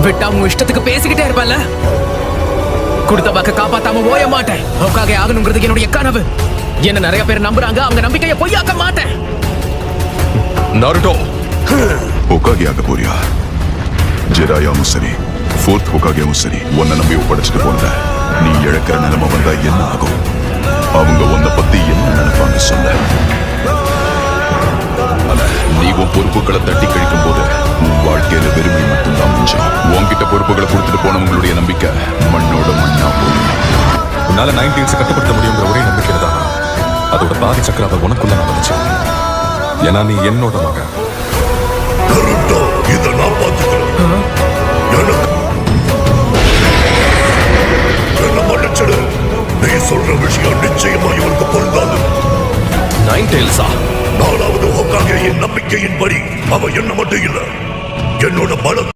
விட்டா உன் இஷ்டத்துக்கு பேசிக்கிட்டே இருப்பல. கொடுத்த வாக்க காப்பாத்தாம ஓய மாட்டேன். ஹோக்காகே ஆகணுங்கிறது என்னுடைய கனவு. என்ன நிறைய பேர் நம்புறாங்க. அவங்க நம்பிக்கையை பொய்யாக்க மாட்டேன். நாருட்டோ, ஹோக்காகே ஆக போறியா? ஜெடாயாவும் சரி, ஃபோர்த் ஹோக்காகேவும் சரி, உன்னை நம்பி ஒப்படைச்சிட்டு போனத நீ இழக்கிற நிலைமை வந்தா என்ன ஆகும்? அவங்க உன்னை பத்தி என்ன நினைப்பாங்க சொல்ல. ஆனா நீ உன் பொறுப்புகளை தட்டி கழிக்கும் போது உன் வாழ்க்கையில வெறுமை மட்டும்தான் மிஞ்சும். உன்கிட்ட பொறுப்புகளை கொடுத்துட்டு போனவங்களுடைய நம்பிக்கை மண்ணோட மண்ணா போகும். உன்னால 90s கட்டுப்படுத்த முடியுங்கிற ஒரே நம்பிக்கையில தான் அதோட பாதி சக்கராவை உனக்குள்ள நான் வந்துச்சு. ஏன்னா நீ என்னோட மகன்.